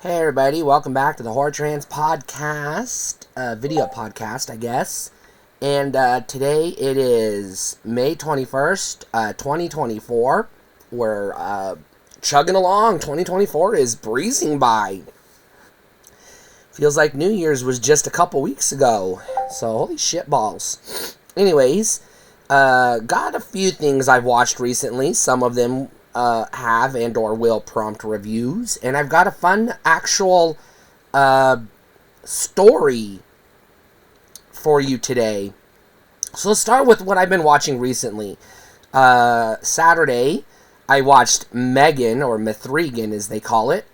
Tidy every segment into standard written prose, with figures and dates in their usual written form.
Hey everybody, welcome back to the Horror Trans podcast, video podcast, I guess. And today it is May 21st, 2024. We're chugging along. 2024 is breezing by. Feels like New Year's was just a couple weeks ago. So, holy shit balls. Anyways, got a few things I've watched recently. Some of them have and or will prompt reviews, and I've got a fun actual story for you today. So let's start with what I've been watching recently. Saturday, I watched Megan, or Mithrigan as they call it,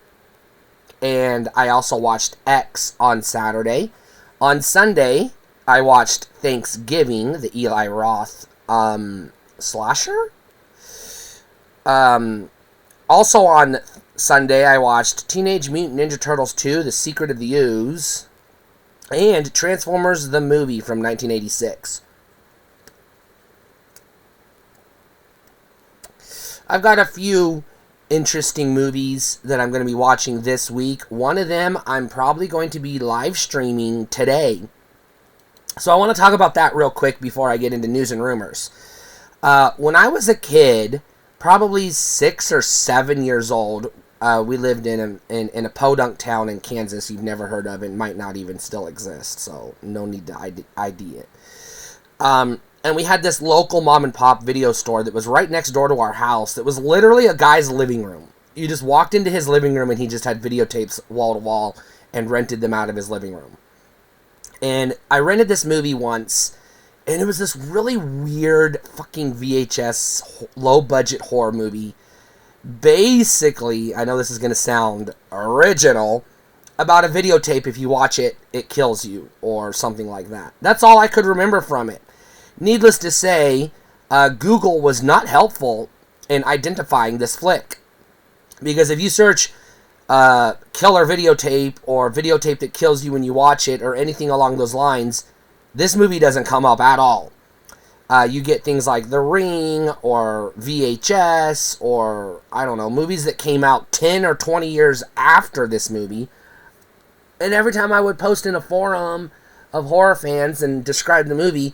and I also watched X on Saturday. On Sunday, I watched Thanksgiving, the Eli Roth slasher. Also on Sunday, I watched Teenage Mutant Ninja Turtles 2, The Secret of the Ooze, and Transformers the movie from 1986. I've got a few interesting movies that I'm going to be watching this week. One of them I'm probably going to be live streaming today. So I want to talk about that real quick before I get into news and rumors. When I was a kid, probably 6 or 7 years old, we lived in a podunk town in Kansas you've never heard of and might not even still exist, so no need to ID it. And we had this local mom and pop video store that was right next door to our house that was literally a guy's living room. You just walked into his living room and he just had videotapes wall to wall and rented them out of his living room. And I rented this movie once, and it was this really weird fucking VHS low-budget horror movie. Basically, I know this is going to sound original, about a videotape. If you watch it, it kills you, or something like that. That's all I could remember from it. Needless to say, Google was not helpful in identifying this flick. Because if you search killer videotape, or videotape that kills you when you watch it, or anything along those lines, this movie doesn't come up at all. You get things like The Ring, or VHS, or, I don't know, movies that came out 10 or 20 years after this movie. And every time I would post in a forum of horror fans and describe the movie,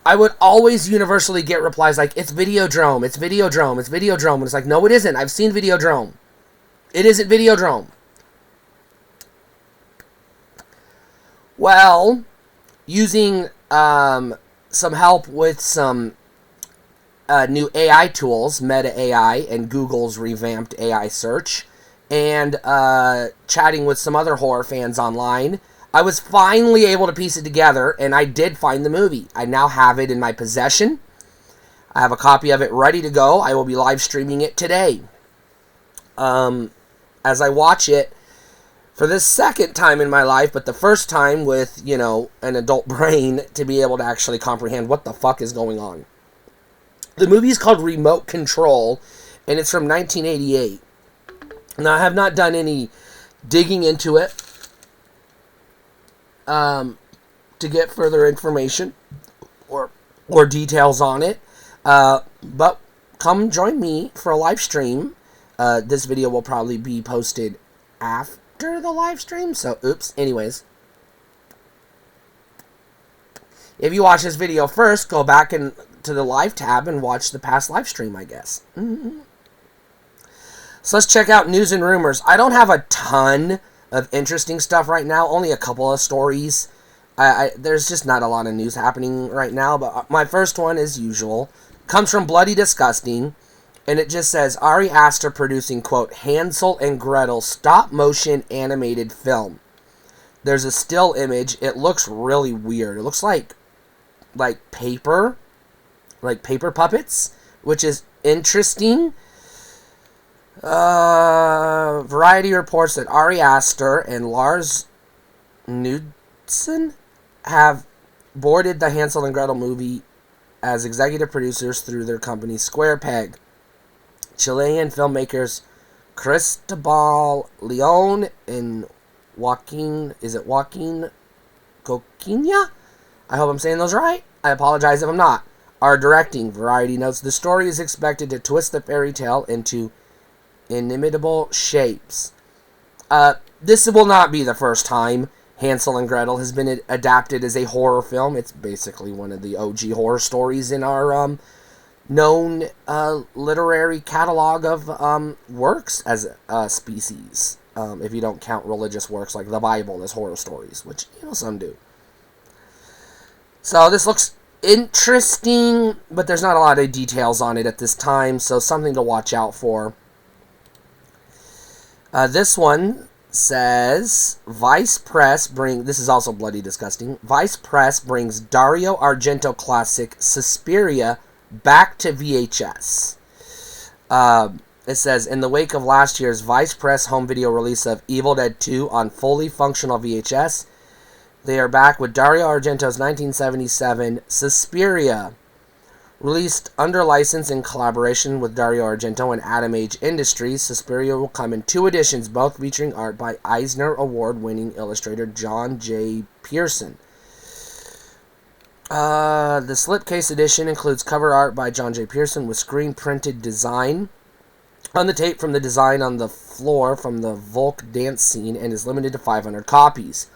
I would always universally get replies like, it's Videodrome, it's Videodrome, it's Videodrome. And it's like, no it isn't, I've seen Videodrome. It isn't Videodrome. Well, using some help with some new AI tools, Meta AI, and Google's revamped AI search, and chatting with some other horror fans online, I was finally able to piece it together, and I did find the movie. I now have it in my possession. I have a copy of it ready to go. I will be live streaming it today. As I watch it, for the second time in my life, but the first time with, an adult brain to be able to actually comprehend what the fuck is going on. The movie is called Remote Control, and it's from 1988. Now, I have not done any digging into it to get further information or details on it, but come join me for a live stream. This video will probably be posted after the live stream, so oops. Anyways, if you watch this video first, go back to the live tab and watch the past live stream, I guess. So let's check out news and rumors. I don't have a ton of interesting stuff right now, only a couple of stories. There's just not a lot of news happening right now, but my first one, as usual, comes from Bloody Disgusting. And it just says, Ari Aster producing, quote, Hansel and Gretel stop-motion animated film. There's a still image. It looks really weird. It looks like paper puppets, which is interesting. Variety reports that Ari Aster and Lars Knudsen have boarded the Hansel and Gretel movie as executive producers through their company Square Peg. Chilean filmmakers Cristobal Leon and Joaquin Coquinha? I hope I'm saying those right. I apologize if I'm not. Are directing. Variety notes the story is expected to twist the fairy tale into inimitable shapes. this will not be the first time Hansel and Gretel has been adapted as a horror film. It's basically one of the OG horror stories in our known literary catalog of works as a species. If you don't count religious works like the Bible as horror stories, which, some do. So this looks interesting, but there's not a lot of details on it at this time, so something to watch out for. This one says, Vice Press this is also bloody disgusting. Vice Press brings Dario Argento classic Suspiria back to VHS. It says, in the wake of last year's Vice Press home video release of Evil Dead 2 on fully functional VHS, they are back with Dario Argento's 1977 Suspiria. Released under license in collaboration with Dario Argento and Atom Age Industries, Suspiria will come in 2 editions, both featuring art by Eisner Award-winning illustrator John J. Pearson. The slipcase edition includes cover art by John J. Pearson with screen-printed design on the tape from the design on the floor from the Volk dance scene and is limited to 500 copies.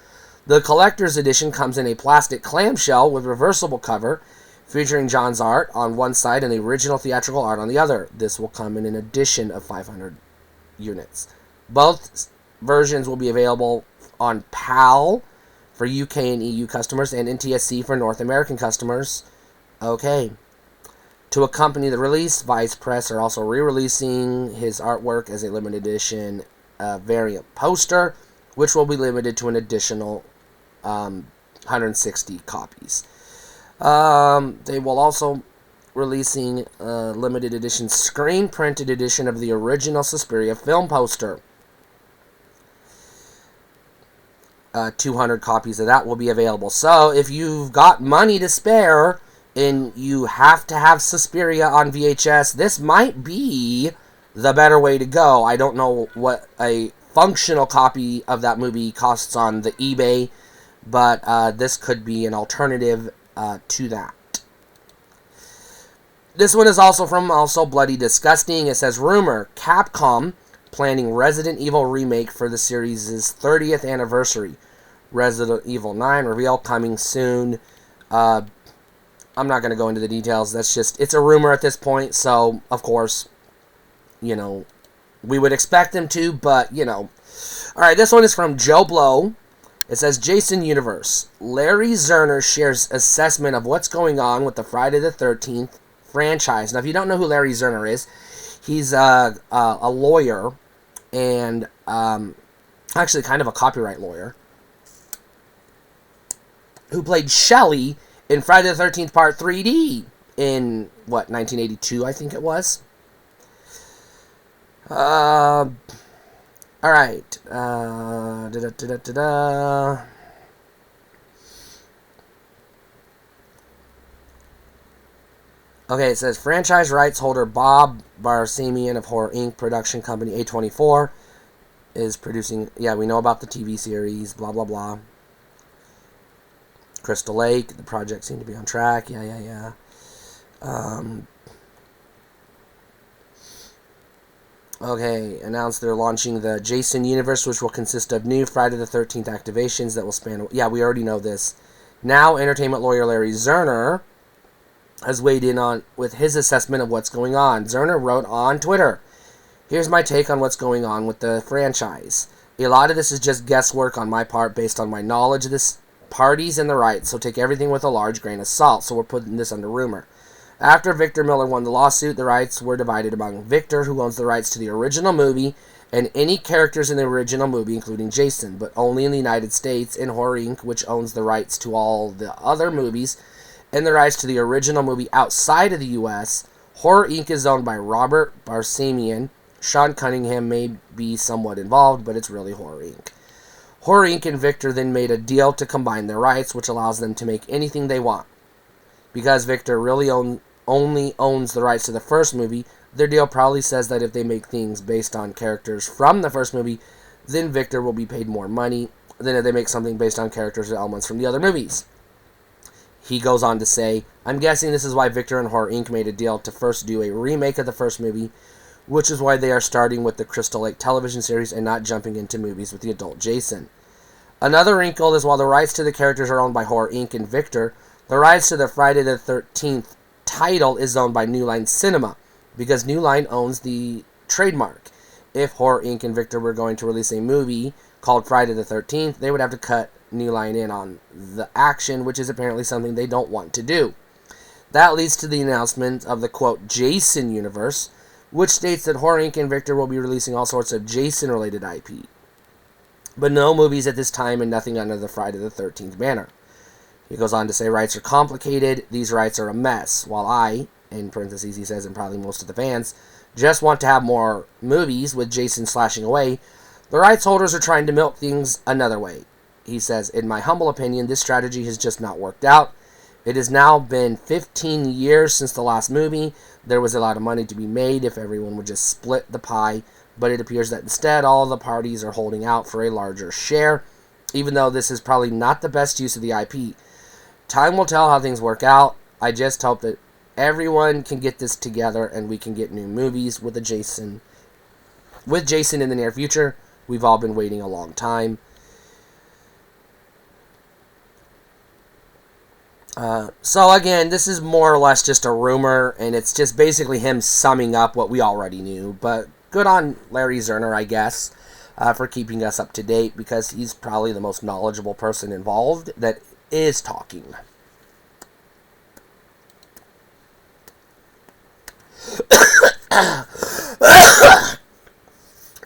The collector's edition comes in a plastic clamshell with reversible cover, featuring John's art on one side and the original theatrical art on the other. This will come in an edition of 500 units. Both versions will be available on PAL for UK and EU customers and NTSC for North American customers. Okay. To accompany the release, Vice Press are also re-releasing his artwork as a limited edition variant poster, which will be limited to an additional 160 copies. They will also releasing a limited edition screen printed edition of the original Suspiria film poster. 200 copies of that will be available. So if you've got money to spare and you have to have Suspiria on VHS, this might be the better way to go. I don't know what a functional copy of that movie costs on the eBay, but this could be an alternative to that. This one is also from Bloody Disgusting. It says, rumor, Capcom planning Resident Evil remake for the series' 30th anniversary. Resident Evil 9 reveal coming soon. I'm not going to go into the details. It's a rumor at this point, so, of course, we would expect them to, but, Alright, this one is from Joe Blow. It says, Jason Universe. Larry Zerner shares assessment of what's going on with the Friday the 13th franchise. Now, if you don't know who Larry Zerner is, he's a lawyer and actually kind of a copyright lawyer who played Shelley in Friday the 13th Part 3D in, 1982, I think it was. Alright. Okay, it says, franchise rights holder Bob Barsamian of Horror Inc. production company A24 is producing, we know about the TV series, blah, blah, blah. Crystal Lake, the project seemed to be on track, Okay, announced they're launching the Jason Universe, which will consist of new Friday the 13th activations that will span... Yeah, we already know this. Now, entertainment lawyer Larry Zerner has weighed in on with his assessment of what's going on. Zerner wrote on Twitter, here's my take on what's going on with the franchise. A lot of this is just guesswork on my part based on my knowledge of this parties and the rights, so take everything with a large grain of salt, so we're putting this under rumor. After Victor Miller won the lawsuit, the rights were divided among Victor, who owns the rights to the original movie, and any characters in the original movie, including Jason, but only in the United States, and Horror Inc., which owns the rights to all the other movies, and the rights to the original movie outside of the U.S. Horror Inc. is owned by Robert Barsamian. Sean Cunningham may be somewhat involved, but it's really Horror Inc. Horror Inc. and Victor then made a deal to combine their rights, which allows them to make anything they want. Because Victor really only owns the rights to the first movie, their deal probably says that if they make things based on characters from the first movie, then Victor will be paid more money than if they make something based on characters or elements from the other movies. He goes on to say, I'm guessing this is why Victor and Horror Inc. made a deal to first do a remake of the first movie, which is why they are starting with the Crystal Lake television series and not jumping into movies with the adult Jason. Another wrinkle is while the rights to the characters are owned by Horror Inc. and Victor, the rights to the Friday the 13th title is owned by New Line Cinema, because New Line owns the trademark. If Horror Inc. and Victor were going to release a movie called Friday the 13th, they would have to cut New Line in on the action, which is apparently something they don't want to do. That leads to the announcement of the, quote, Jason universe, which states that Horror Inc. and Victor will be releasing all sorts of Jason-related IP. But no movies at this time and nothing under the Friday the 13th banner. He goes on to say, rights are complicated, these rights are a mess, while I, in parentheses he says, and probably most of the fans, just want to have more movies with Jason slashing away. The rights holders are trying to milk things another way. He says, in my humble opinion, this strategy has just not worked out. It has now been 15 years since the last movie. There was a lot of money to be made if everyone would just split the pie, but it appears that instead all the parties are holding out for a larger share, even though this is probably not the best use of the IP. Time will tell how things work out. I just hope that everyone can get this together and we can get new movies with Jason in the near future. We've all been waiting a long time. So again, this is more or less just a rumor, and it's just basically him summing up what we already knew. But good on Larry Zerner, I guess, for keeping us up to date, because he's probably the most knowledgeable person involved that is talking.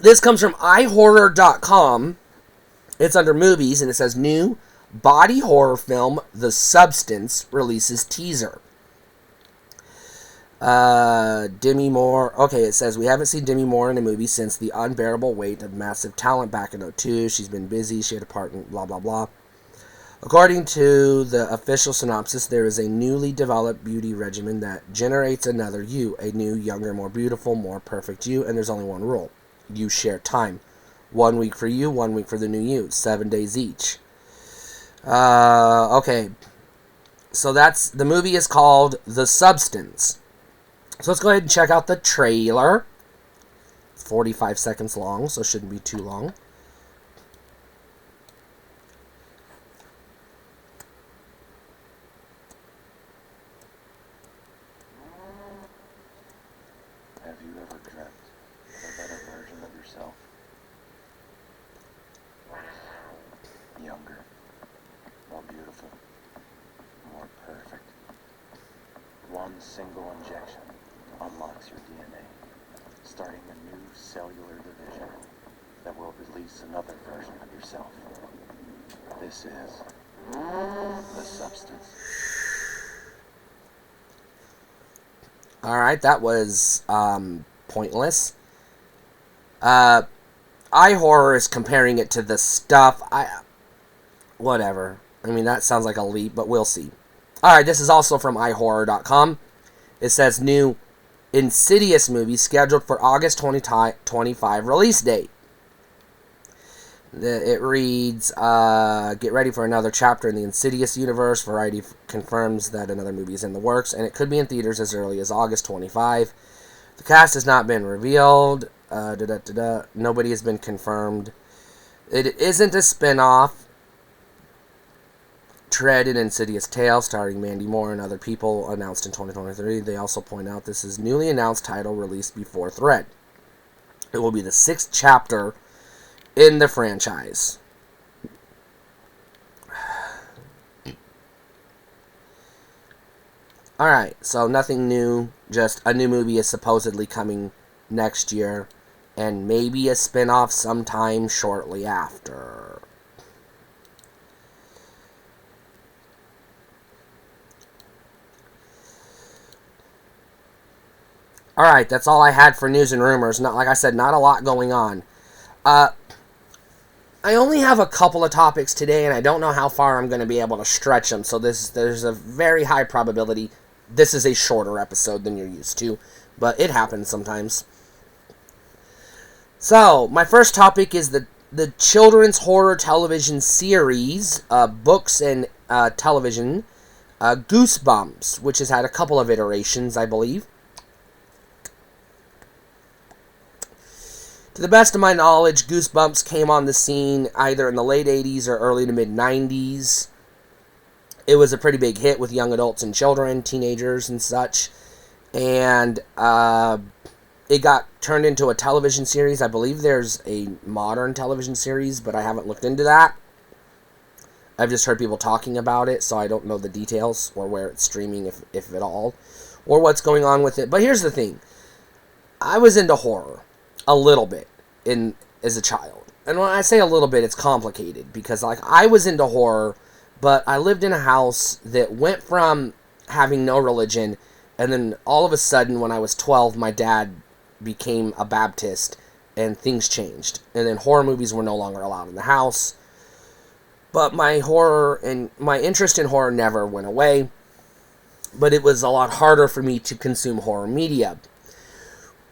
This comes from iHorror.com. It's under movies, and it says new body horror film The Substance releases teaser. Demi Moore. Okay, it says we haven't seen Demi Moore in a movie since The Unbearable Weight of Massive Talent back in 2002. She's been busy. She had a part in blah, blah, blah. According to the official synopsis, there is a newly developed beauty regimen that generates another you, a new, younger, more beautiful, more perfect you, and there's only one rule. You share time. 1 week for you, 1 week for the new you. 7 days each. Okay. So the movie is called The Substance. So let's go ahead and check out the trailer. 45 seconds long, so it shouldn't be too long. Have you ever dreamt of a better version of yourself? Younger, more beautiful, more perfect. One single injection unlocks your DNA, starting a new cellular division that will release another version of yourself. This is The Substance. Alright, that was pointless. iHorror is comparing it to The Stuff. Whatever. I mean, that sounds like a leap, but we'll see. Alright, this is also from iHorror.com. It says new Insidious movie scheduled for August 2025 release date. It reads, get ready for another chapter in the Insidious universe. Variety confirms that another movie is in the works, and it could be in theaters as early as August 25. The cast has not been revealed. Nobody has been confirmed. It isn't a spin-off. Tread an Insidious Tale, starring Mandy Moore and other people, announced in 2023. They also point out this is newly announced title released before Thread. It will be the 6th chapter in the franchise. Alright, so nothing new, just a new movie is supposedly coming next year, and maybe a spin-off sometime shortly after. Alright, that's all I had for news and rumors. Not, like I said, not a lot going on. I only have a couple of topics today, and I don't know how far I'm going to be able to stretch them, so there's a very high probability this is a shorter episode than you're used to, but it happens sometimes. So, my first topic is the children's horror television series, books and television, Goosebumps, which has had a couple of iterations, I believe. To the best of my knowledge, Goosebumps came on the scene either in the late 80s or early to mid 90s. It was a pretty big hit with young adults and children, teenagers and such. And it got turned into a television series. I believe there's a modern television series, but I haven't looked into that. I've just heard people talking about it, so I don't know the details or where it's streaming, if at all, or what's going on with it. But here's the thing. I was into horror a little bit as a child. And when I say a little bit, it's complicated because I was into horror, but I lived in a house that went from having no religion, and then all of a sudden when I was 12, my dad became a Baptist and things changed. And then horror movies were no longer allowed in the house. But my interest in horror never went away, but it was a lot harder for me to consume horror media.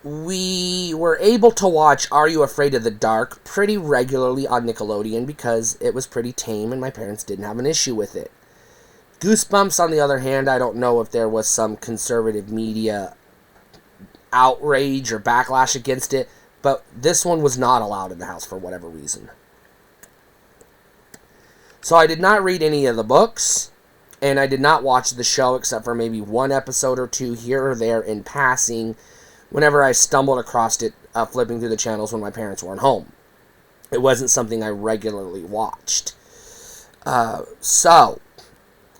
We were able to watch Are You Afraid of the Dark pretty regularly on Nickelodeon because it was pretty tame and my parents didn't have an issue with it. Goosebumps, on the other hand, I don't know if there was some conservative media outrage or backlash against it, but this one was not allowed in the house for whatever reason. So I did not read any of the books, and I did not watch the show except for maybe one episode or two here or there in passing whenever I stumbled across it flipping through the channels when my parents weren't home. It wasn't something I regularly watched. I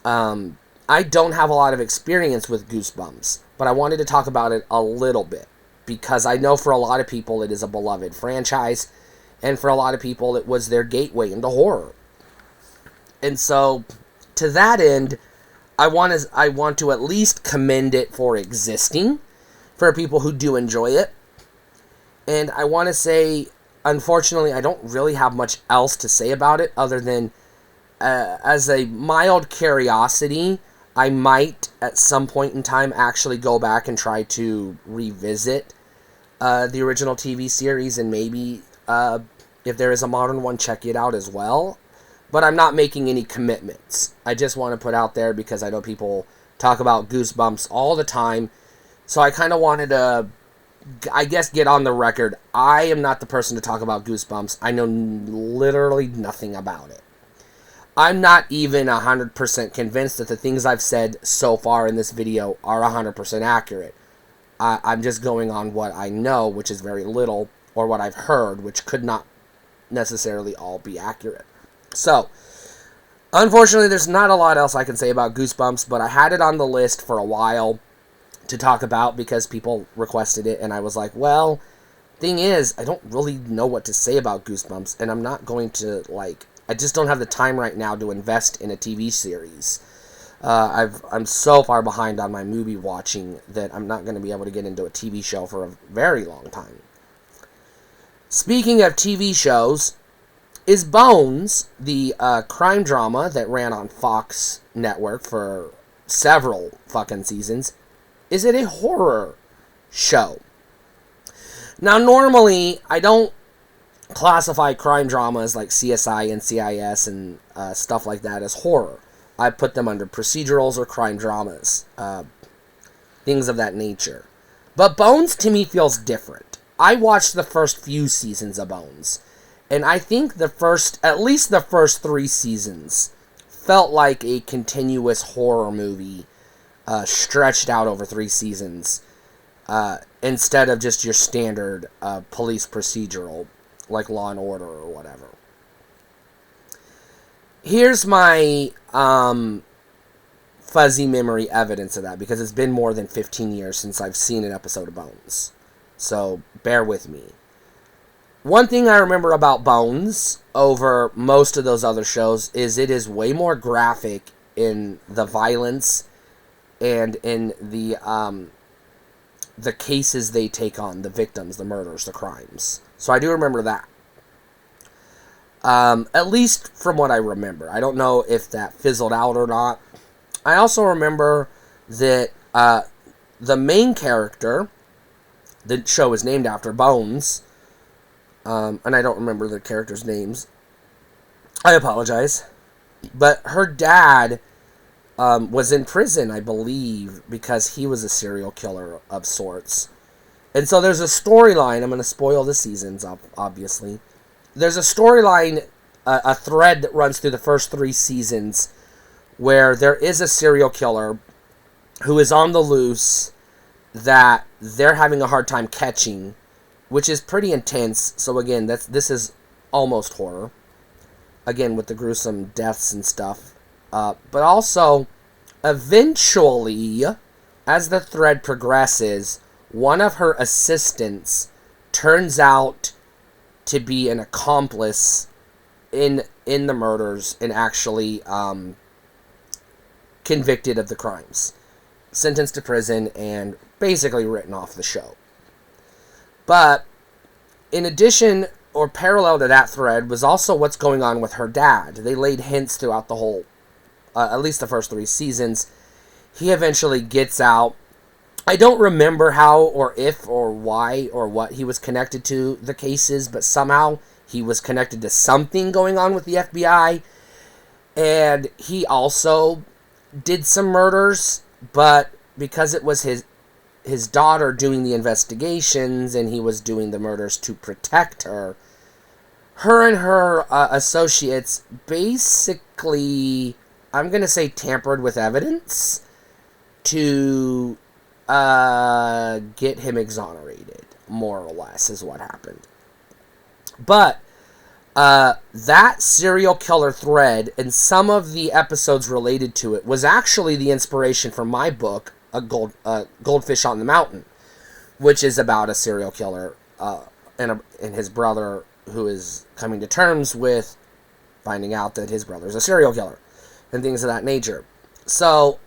don't have a lot of experience with Goosebumps, but I wanted to talk about it a little bit because I know for a lot of people it is a beloved franchise, and for a lot of people it was their gateway into horror. And so, to that end, I want to at least commend it for existing, for people who do enjoy it. And I want to say, unfortunately, I don't really have much else to say about it other than, as a mild curiosity, I might, at some point in time, actually go back and try to revisit the original TV series, and maybe, if there is a modern one, check it out as well. But I'm not making any commitments. I just want to put out there because I know people talk about Goosebumps all the time. So I kind of wanted to, I guess, get on the record. I am not the person to talk about Goosebumps. I know literally nothing about it. I'm not even 100% convinced that the things I've said so far in this video are 100% accurate. I'm just going on what I know, which is very little, or what I've heard, which could not necessarily all be accurate. So, unfortunately, there's not a lot else I can say about Goosebumps, but I had it on the list for a while to talk about because people requested it, and I was like, well, thing is, I don't really know what to say about Goosebumps, and I'm not going to, I just don't have the time right now to invest in a TV series. I'm so far behind on my movie watching that I'm not going to be able to get into a TV show for a very long time. Speaking of TV shows, is Bones, the crime drama that ran on Fox Network for several fucking seasons, is it a horror show? Now, normally, I don't classify crime dramas like CSI and CIS and stuff like that as horror. I put them under procedurals or crime dramas, things of that nature. But Bones, to me, feels different. I watched the first few seasons of Bones, and I think at least the first 3 seasons felt like a continuous horror movie stretched out over 3 seasons, instead of just your standard police procedural like Law and Order or whatever. Here's my fuzzy memory evidence of that, because it's been more than 15 years since I've seen an episode of Bones. So bear with me. One thing I remember about Bones over most of those other shows is it is way more graphic in the violence and in the cases they take on, the victims, the murders, the crimes. So I do remember that. At least from what I remember. I don't know if that fizzled out or not. I also remember that the main character, the show is named after, Bones, and I don't remember the characters' names. I apologize. But her dad was in prison, I believe, because he was a serial killer of sorts. And so there's a storyline. I'm going to spoil the seasons, obviously. There's a storyline, a thread that runs through the first 3 seasons where there is a serial killer who is on the loose that they're having a hard time catching, which is pretty intense. So again, this is almost horror. Again, with the gruesome deaths and stuff. But also, eventually, as the thread progresses, one of her assistants turns out to be an accomplice in the murders and actually convicted of the crimes, sentenced to prison, and basically written off the show. But in addition or parallel to that thread was also what's going on with her dad. They laid hints throughout the whole, at least the first 3 seasons. He eventually gets out. I don't remember how or if or why or what he was connected to the cases, but somehow he was connected to something going on with the FBI. And he also did some murders, but because it was his daughter doing the investigations and he was doing the murders to protect her, her and her associates basically, I'm going to say, tampered with evidence to get him exonerated, more or less, is what happened. But that serial killer thread and some of the episodes related to it was actually the inspiration for my book, Goldfish on the Mountain, which is about a serial killer and his brother who is coming to terms with finding out that his brother's a serial killer and things of that nature. So,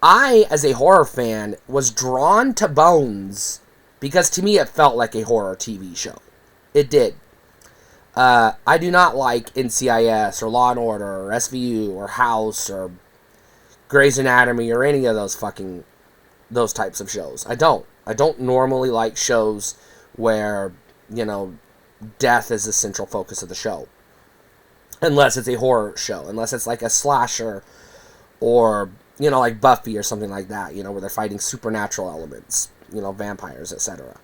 I, as a horror fan, was drawn to Bones because to me it felt like a horror TV show. It did. I do not like NCIS or Law & Order or SVU or House or Grey's Anatomy or any of those types of shows. I don't. I don't normally like shows where, death is the central focus of the show. Unless it's a horror show. Unless it's like a slasher or, like Buffy or something like that, where they're fighting supernatural elements, vampires, etc.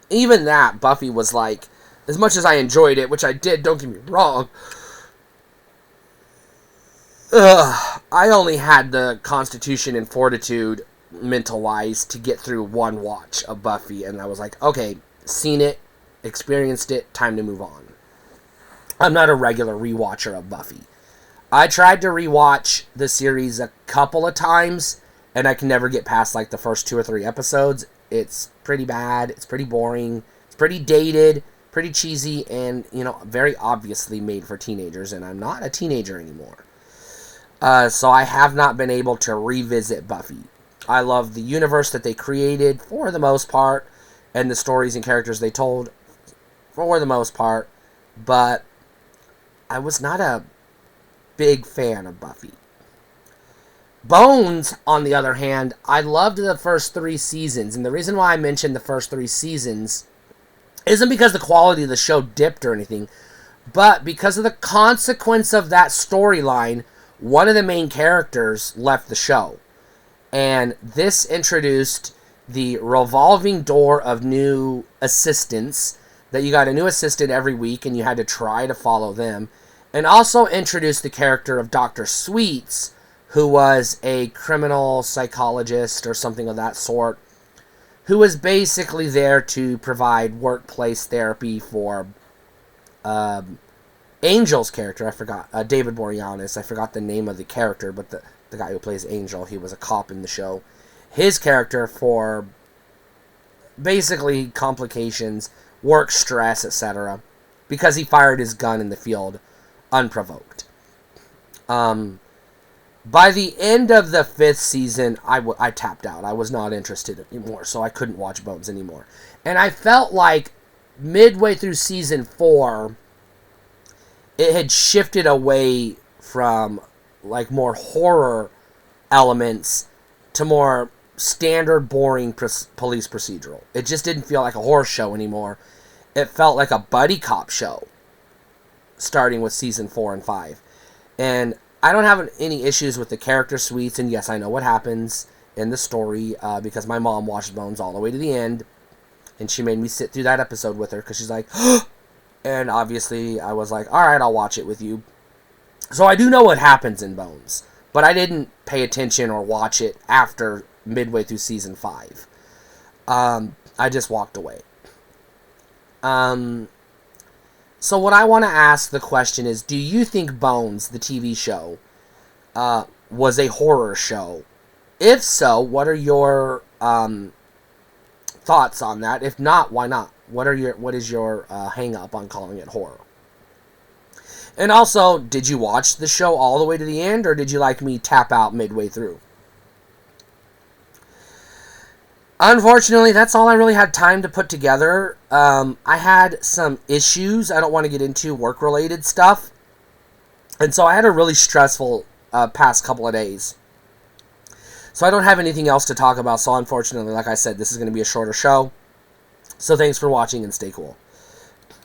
Even that, Buffy was like, as much as I enjoyed it, which I did, don't get me wrong, I only had the constitution and fortitude, mental-wise, to get through one watch of Buffy, and I was like, okay, seen it, experienced it, time to move on. I'm not a regular rewatcher of Buffy. I tried to rewatch the series a couple of times, and I can never get past, like, the first 2 or 3 episodes. It's pretty bad, it's pretty boring, it's pretty dated, pretty cheesy, and, very obviously made for teenagers, and I'm not a teenager anymore. So I have not been able to revisit Buffy. I love the universe that they created, for the most part, and the stories and characters they told, for the most part, but I was not a big fan of Buffy. Bones, on the other hand, I loved the first 3 seasons, and the reason why I mentioned the first 3 seasons isn't because the quality of the show dipped or anything, but because of the consequence of that storyline. One of the main characters left the show, and this introduced the revolving door of new assistants, that you got a new assistant every week and you had to try to follow them, and also introduced the character of Dr. Sweets, who was a criminal psychologist or something of that sort, who was basically there to provide workplace therapy for Angel's character. I forgot, David Boreanaz. I forgot the name of the character, but the guy who plays Angel, he was a cop in the show. His character for basically complications, work stress, etc., because he fired his gun in the field unprovoked. By the end of the 5th season, I tapped out. I was not interested anymore, so I couldn't watch Bones anymore. And I felt like midway through season 4, it had shifted away from like more horror elements to more standard, boring police procedural. It just didn't feel like a horror show anymore. It felt like a buddy cop show, starting with season 4 and 5. And I don't have any issues with the character suites, and yes, I know what happens in the story because my mom watched Bones all the way to the end, and she made me sit through that episode with her because she's like, and obviously I was like, all right, I'll watch it with you. So I do know what happens in Bones, but I didn't pay attention or watch it after midway through season 5. I just walked away. So what I want to ask the question is, do you think Bones, the TV show, was a horror show? If so, what are your thoughts on that? If not, why not? What is your hang up on calling it horror? And also, did you watch the show all the way to the end, or did you like me tap out midway through? Unfortunately, that's all I really had time to put together. I had some issues. I don't want to get into work-related stuff. And so I had a really stressful past couple of days. So I don't have anything else to talk about. So unfortunately, like I said, this is going to be a shorter show. So thanks for watching and stay cool.